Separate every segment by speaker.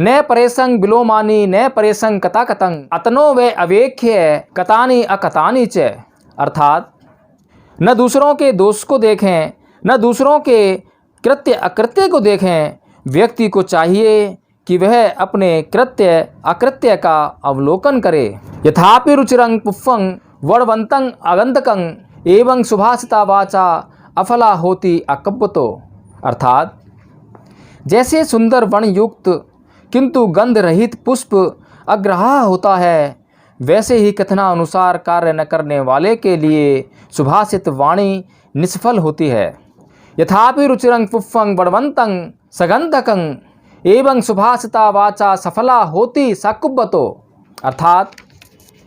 Speaker 1: न परेशंग विलोमानी न परेशंग कथा कतंग अतनो वे अवेख्य कतानी अकतानी च। अर्थात न दूसरों के दोष को देखें न दूसरों के कृत्य अकृत्य को देखें। व्यक्ति को चाहिए कि वह अपने कृत्य अकृत्य का अवलोकन करे। यथापि रुचिरंग पुफ्फंग वर्णवंतं आगंतकं एवं सुभाषिता वाचा अफला होती अकब्बतो। अर्थात जैसे सुंदर वर्ण युक्त किंतु गंध रहित पुष्प अग्रहा होता है, वैसे ही कथनानुसार कार्य न करने वाले के लिए सुभाषित वाणी निष्फल होती है। यथापि रुचिरंग पुफ्फंग वर्णवंतं सगंधकं एवं सुभाषिता वाचा सफला होती सकुब्बतो। अर्थात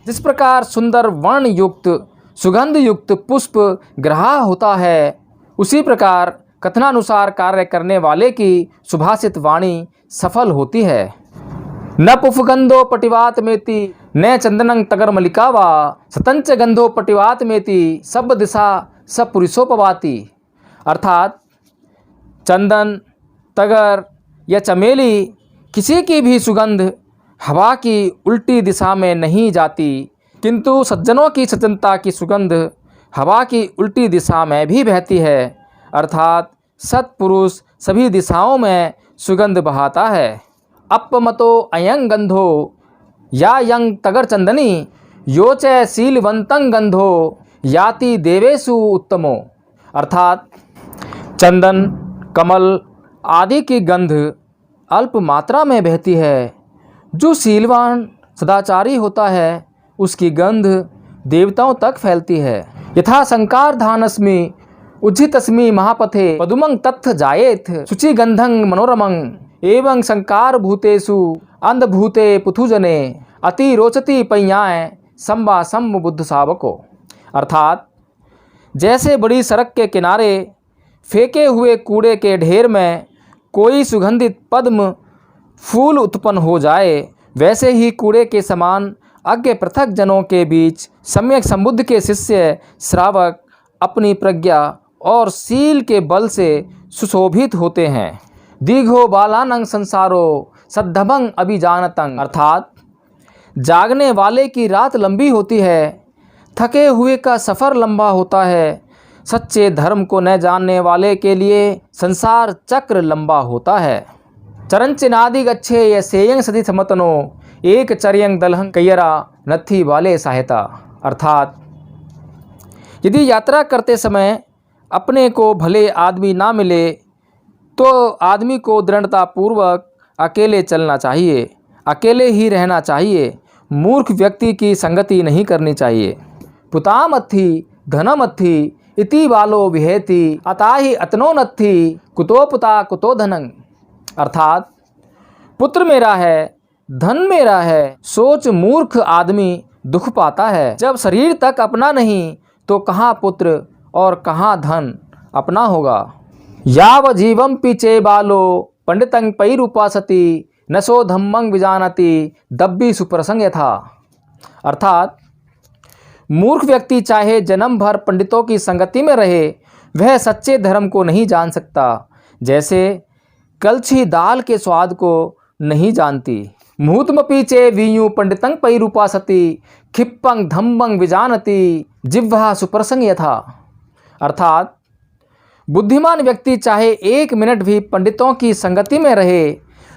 Speaker 1: जिस प्रकार सुंदर वर्ण युक्त सुगंध युक्त पुष्प ग्रहा होता है, उसी प्रकार कथनानुसार कार्य करने वाले की सुभाषित वाणी सफल होती है। न पुष्पगंधो पटिवात मेति न चंदनं तगर मलिका वा सतंच गंधो पटिवात मेति सब दिशा सब पुरुषोपवाति। अर्थात चंदन तगर या चमेली किसी की भी सुगंध हवा की उल्टी दिशा में नहीं जाती, किंतु सज्जनों की सज्जनता की सुगंध हवा की उल्टी दिशा में भी बहती है। अर्थात सत्पुरुष सभी दिशाओं में सुगंध बहाता है। अपमतो अयं गंधो या यंग तगर चंदनी यो च शीलवंतं गंधो याति देवेषु उत्तमो। अर्थात चंदन कमल आदि की गंध अल्प मात्रा में बहती है। जो शीलवान सदाचारी होता है उसकी गंध देवताओं तक फैलती है। यथा संकार धानस्मि उज्जितस्मि महापथे पदुमं तत्थ जायेत शुचिगंधं मनोरमं एवं संकार भूतेषु अंधभूते पुथुजने अति रोचति पय्याय संबा संब बुद्ध सावको। अर्थात जैसे बड़ी सड़क के किनारे फेंके हुए कूड़े के ढेर में कोई सुगंधित पद्म फूल उत्पन्न हो जाए, वैसे ही कूड़े के समान अज्ञ पृथक जनों के बीच सम्यक संबुद्ध के शिष्य श्रावक अपनी प्रज्ञा और शील के बल से सुशोभित होते हैं। दीघो बालानंग संसारो सद्धभंग अभिजानतं। अर्थात जागने वाले की रात लंबी होती है, थके हुए का सफ़र लंबा होता है। सच्चे धर्म को न जानने वाले के लिए संसार चक्र लंबा होता है। चरंचिनादि गच्छे ये सेयंग सति समतनो एक चर्यंग दलहंग कैयरा नथी वाले सहायता। अर्थात यदि यात्रा करते समय अपने को भले आदमी ना मिले तो आदमी को दृढ़ता पूर्वक अकेले चलना चाहिए, अकेले ही रहना चाहिए। मूर्ख व्यक्ति की संगति नहीं करनी चाहिए। पुतामत्थि धनमत्थि इति बालो विहेति अताहि अतनो नत्थि कुतो पुता कुतो धनं। अर्थात पुत्र मेरा है धन मेरा है सोच मूर्ख आदमी दुख पाता है। जब शरीर तक अपना नहीं तो कहाँ पुत्र और कहाँ धन अपना होगा। याव जीवं पीछे बालो पंडितं पैरूपासति नशो धम्मं विजानति दब्बी सुप्रसंग यथा। अर्थात मूर्ख व्यक्ति चाहे जन्म भर पंडितों की संगति में रहे, वह सच्चे धर्म को नहीं जान सकता, जैसे कलछी दाल के स्वाद को नहीं जानती। मुहूर्तमपि चे वीयु पंडितं पैरूपासति खिप्पं धम्मं विजानति जिह्वा सुप्रसंग यथा। अर्थात बुद्धिमान व्यक्ति चाहे एक मिनट भी पंडितों की संगति में रहे,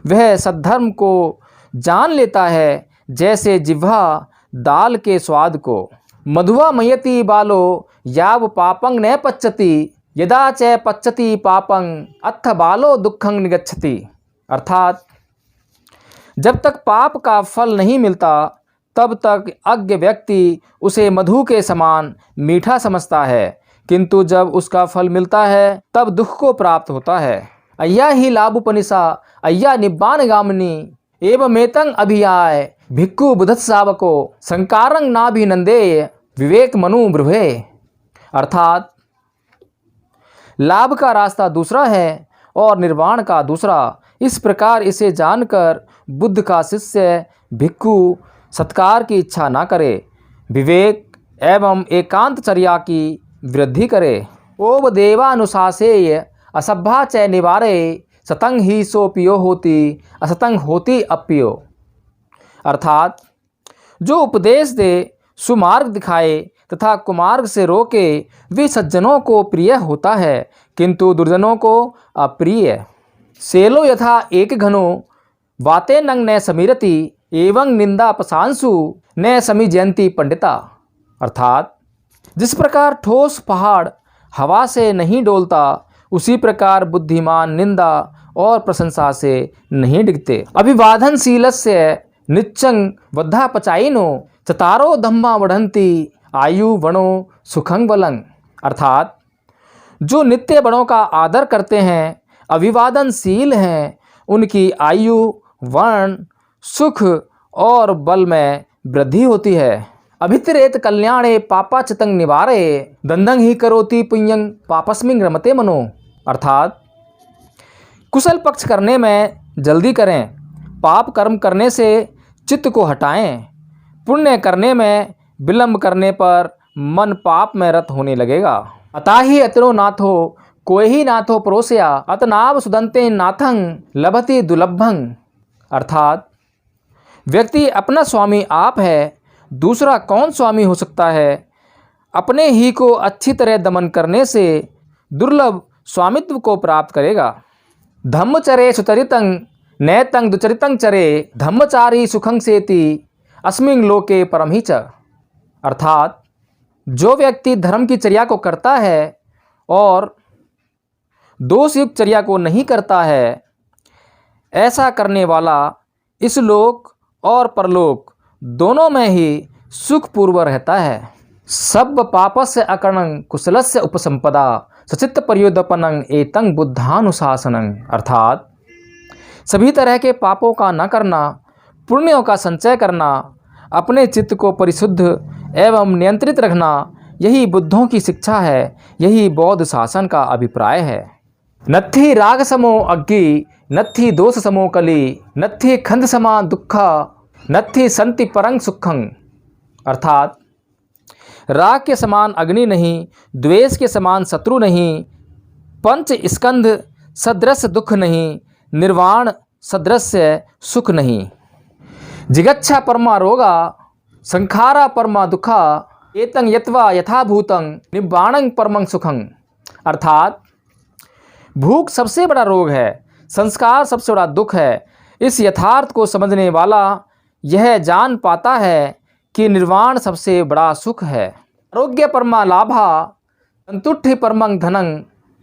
Speaker 1: वह सद्धर्म को जान लेता है जैसे जिह्वा दाल के स्वाद को। मधुआ मयति बालो याव पापं न पच्यति यदा च पच्यति पापं अथ बालो दुखं निगच्छति। अर्थात जब तक पाप का फल नहीं मिलता तब तक अज्ञ व्यक्ति उसे मधु के समान मीठा समझता है, किंतु जब उसका फल मिलता है तब दुख को प्राप्त होता है। अय्या ही लाभुपनिषा अय्या निब्बान गामिनी एवमेतं अभियाय भिक्खु बुधत्सावको संकारं नाभिनंदेय विवेक मनु ब्रुवे। अर्थात लाभ का रास्ता दूसरा है और निर्वाण का दूसरा। इस प्रकार इसे जानकर बुद्ध का शिष्य भिक्खु सत्कार की इच्छा ना करे, विवेक एवं एकांतचर्या की वृद्धि करे। ओव देवानुशासेय असभ्या च निवारे सतंग ही सो पियो होती, असतंग होती अपियो। अर्थात जो उपदेश दे, सुमार्ग दिखाए तथा कुमार्ग से रोके, वे सज्जनों को प्रिय होता है, किंतु दुर्जनों को अप्रिय। सेलो यथा एक घनो, वाते नंग न समीरति, एवं निंदा पसांसु न समीजयंती पंडिता। अर्थात जिस प्रकार ठोस पहाड़ हवा से नहीं डोलता, उसी प्रकार बुद्धिमान निंदा और प्रशंसा से नहीं डिगते। अभिवादनशीलस्य निच्चंग वद्धा पचाइनो, चतारो धम्मा बढ़ंती, आयु वणो सुखंग बलंग। अर्थात जो नित्य बड़ों का आदर करते हैं, अभिवादनशील हैं, उनकी आयु, वर्ण, सुख और बल में वृद्धि होती है। अभितरेत कल्याणे पापाचितंग निवारे, दंदंग ही करोति पुण्यं पापस्मिंग रमते मनो। अर्थात कुशल पक्ष करने में जल्दी करें, पाप कर्म करने से चित्त को हटाएं, पुण्य करने में विलंब करने पर मन पाप में रत होने लगेगा। अताहि अतरो नाथो कोई ही नाथो परोसया, अतनाव सुदंते नाथंग लभति दुलभंग। अर्थात व्यक्ति अपना स्वामी आप है, दूसरा कौन स्वामी हो सकता है। अपने ही को अच्छी तरह दमन करने से दुर्लभ स्वामित्व को प्राप्त करेगा। धम्मचरे सुचरितं नैतं दुचरितं चरे, धम्मचारी सुखं सेति अस्मिन् लोके परम च। अर्थात जो व्यक्ति धर्म की चर्या को करता है और दोषयुक्त चर्या को नहीं करता है, ऐसा करने वाला इस लोक और परलोक दोनों में ही सुखपूर्व रहता है। सब पापस्य अकरणं कुशलस्य उपसंपदा, सचित्त पर्योदपनं एतं बुद्धानुशासनं। अर्थात सभी तरह के पापों का न करना, पुण्यों का संचय करना, अपने चित्त को परिशुद्ध एवं नियंत्रित रखना, यही बुद्धों की शिक्षा है, यही बौद्ध शासन का अभिप्राय है। नत्थि राग समो अग्गी, नत्थि दोष समो कली, नत्थि खंद समा दुखा, नत्थि संति परंग सुखं। अर्थात राग के समान अग्नि नहीं, द्वेष के समान शत्रु नहीं, पंच स्कंध सदृश दुख नहीं, निर्वाण सदृश सुख नहीं। जिगच्छा परमा रोगा, संखारा परमा दुखा, एतं यत्वा यथाभूतं निब्बाणं परमं सुखं। अर्थात भूख सबसे बड़ा रोग है, संस्कार सबसे बड़ा दुख है। इस यथार्थ को समझने वाला यह जान पाता है कि निर्वाण सबसे बड़ा सुख है। आरोग्य परमा लाभा, संतुष्टि परमं धनं,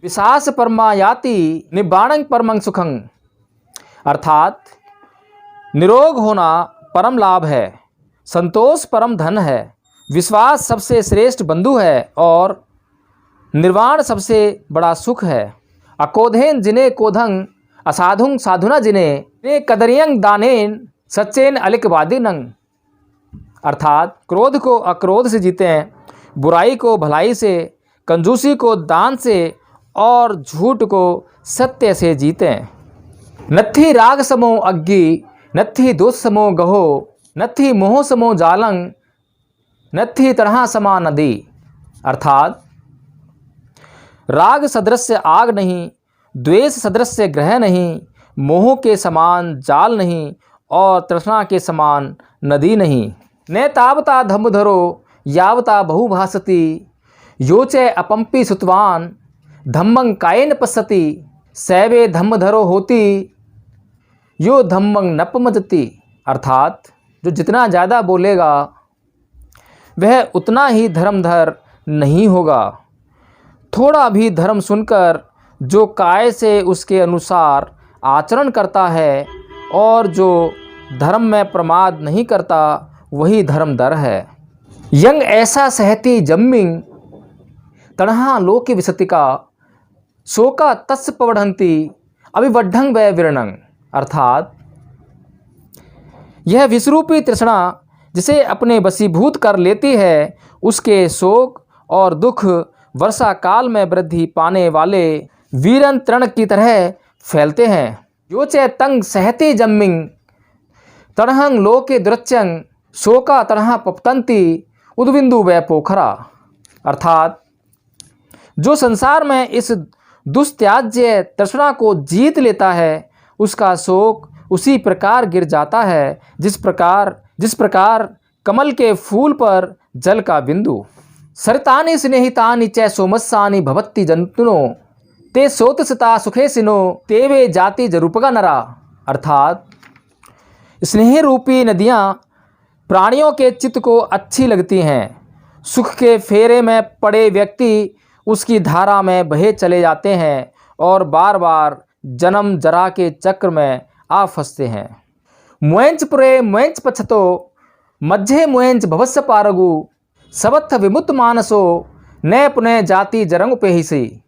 Speaker 1: विशास परमा याति निब्बाणं परमं सुखं। अर्थात निरोग होना परम लाभ है, संतोष परम धन है, विश्वास सबसे श्रेष्ठ बंधु है और निर्वाण सबसे बड़ा सुख है। अकोधेन जिने कोधं, असाधुं साधुना जिने, ने कदरियं दानेन सच्चेन अलिकवादिनंग। अर्थात क्रोध को अक्रोध से जीतें, बुराई को भलाई से, कंजूसी को दान से और झूठ को सत्य से जीतें। नत्थि राग समो अग्गी, नत्थि दोष समो गहो, नत्थि मोह समो जालंग, नत्थि तरह समा नदी। अर्थात राग सदृश्य आग नहीं, द्वेष सदृश्य ग्रह नहीं, मोह के समान जाल नहीं और तृष्णा के समान नदी नहीं। ने तावता धम्मधरो यावता बहुभासति, योचे अपम्पि सुतवान धम्मं कायेन पश्यति, सैवे धम्मधरो होती यो धम्मं नपमजति। अर्थात जो जितना ज़्यादा बोलेगा वह उतना ही धर्मधर नहीं होगा। थोड़ा भी धर्म सुनकर जो काय से उसके अनुसार आचरण करता है और जो धर्म में प्रमाद नहीं करता, वही धर्मधर है। यंग ऐसा सहती जम्मिंग तणहा लोक विसतिका, शोका तस् पवढ़ंती अभिवढ़ंग व विरणंग। अर्थात यह विश्वरूपी तृष्णा जिसे अपने वशीभूत कर लेती है, उसके शोक और दुख वर्षा काल में वृद्धि पाने वाले वीरन तृण की तरह फैलते हैं। योचे तंग सहते जम्मिंग तड़हंग लोके दुरच्यंग, शोका तड़हा पपतंती उद्बिंदु व पोखरा। अर्थात जो संसार में इस दुस्त्याज्य तृष्णा को जीत लेता है, उसका शोक उसी प्रकार गिर जाता है जिस प्रकार कमल के फूल पर जल का बिंदु। सरितानि स्नेहितानि च सोमस्सानि भवत्ति जंतुनो ते सोतसता सुखेसिनो ते वे जाति जरूपगा नरा। अर्थात स्नेह रूपी नदियाँ प्राणियों के चित्त को अच्छी लगती हैं। सुख के फेरे में पड़े व्यक्ति उसकी धारा में बहे चले जाते हैं और बार बार जन्म जरा के चक्र में आ फंसते हैं। मुएंच पुरे मुएंच पछतो मध्य मुएंच भवस्य पारगु सबत्थ विमुक्त मानसो न पुनः जाति जरंग पेहिसी।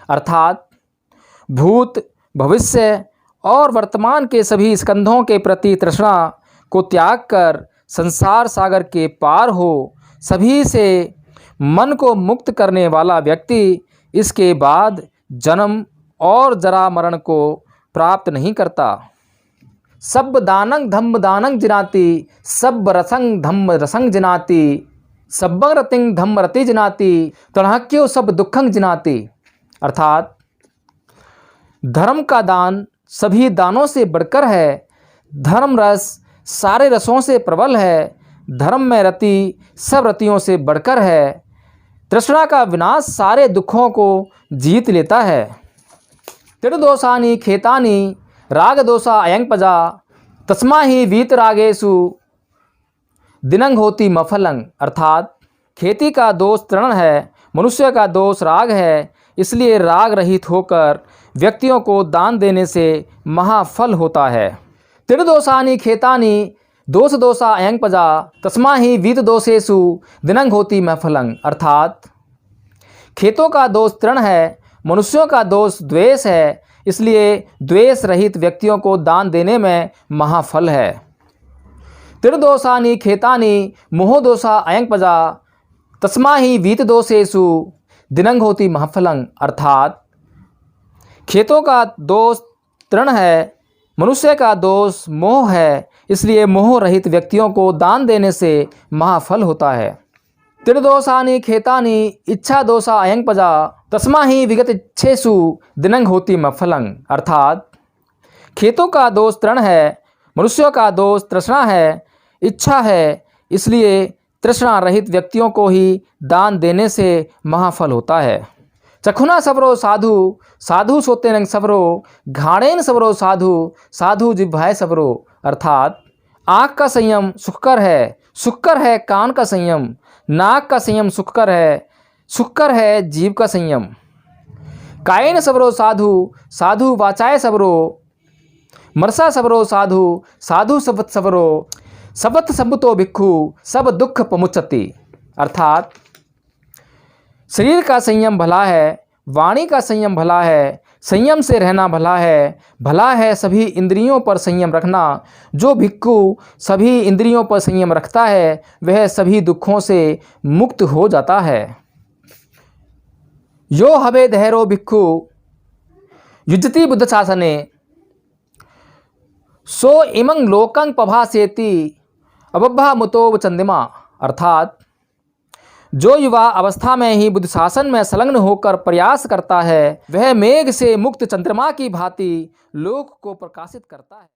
Speaker 1: अर्थात भूत, भविष्य और वर्तमान के सभी स्कंधों के प्रति तृष्णा को त्याग कर संसार सागर के पार हो सभी से मन को मुक्त करने वाला व्यक्ति इसके बाद जन्म और जरा मरण को प्राप्त नहीं करता। सब दानंग धम्म दानंग जिनाति सब रसंग धम्म रसंग जिनाति सब रतिंग धम्म रति जिनाति तणहक्यो सब दुखंग जिनाति। अर्थात धर्म का दान सभी दानों से बढ़कर है, धर्म रस सारे रसों से प्रबल है, धर्म में रति सब रतियों से बढ़कर है, तृष्णा का विनाश सारे दुखों को जीत लेता है। तिरदोषानि खेतानि राग दोषा अयंग पजा तस्मा ही वीत रागेशु दिनंग होती मफलंग। अर्थात खेती का दोष तृण है, मनुष्य का दोष राग है, इसलिए राग रहित होकर व्यक्तियों को दान देने से महाफल होता है। तिरदोषानि खेतानि दोष दोषा अयंग पजा तस्मा ही वीत दोषेषु दिनंग होती महफलंग। अर्थात खेतों का दोष तृण है, मनुष्यों का दोष द्वेष है, इसलिए द्वेष रहित व्यक्तियों को दान देने में महाफल है। तिरदोषानि खेतानि मोह दोषा अयंग पजा तस्मा ही वीत दोषेषु दिनंग होती महफलंग। अर्थात खेतों का दोष तृण है, मनुष्य का दोष मोह है, इसलिए मोह रहित व्यक्तियों को दान देने से महाफल होता है। तिरदोषानि खेतानि इच्छा दोषा अयंग पजा तस्मा ही विगत इच्छेषु दिनंग होती मफलंग। अर्थात खेतों का दोष तृण है, मनुष्यों का दोष तृष्णा है, इच्छा है, इसलिए तृष्णा रहित व्यक्तियों को ही दान देने से महाफल होता है। चखुना सबरो साधु साधु सोते रंग सबरो घाड़ेन सबरो साधु साधु जिह्वाय सबरो। अर्थात आँख का संयम सुखकर है कान का संयम, नाक का संयम सुखकर है जीव का संयम। कायेन सबरो साधु साधु वाचाय सबरो मरसा सबरो साधु साधु सबत सबरो सबत सबुतो भिक्खु सब दुख पमुच्चति। अर्थात शरीर का संयम भला है, वाणी का संयम भला है, संयम से रहना भला है सभी इंद्रियों पर संयम रखना। जो भिक्खु सभी इंद्रियों पर संयम रखता है वह सभी दुखों से मुक्त हो जाता है। यो हवे धैर्यो भिक्खु युजति बुद्ध शासने सो इमं लोकं पभासेति अबभा मुतो चंदिमा। अर्थात जो युवा अवस्था में ही बुद्ध शासन में संलग्न होकर प्रयास करता है वह मेघ से मुक्त चंद्रमा की भांति लोक को प्रकाशित करता है।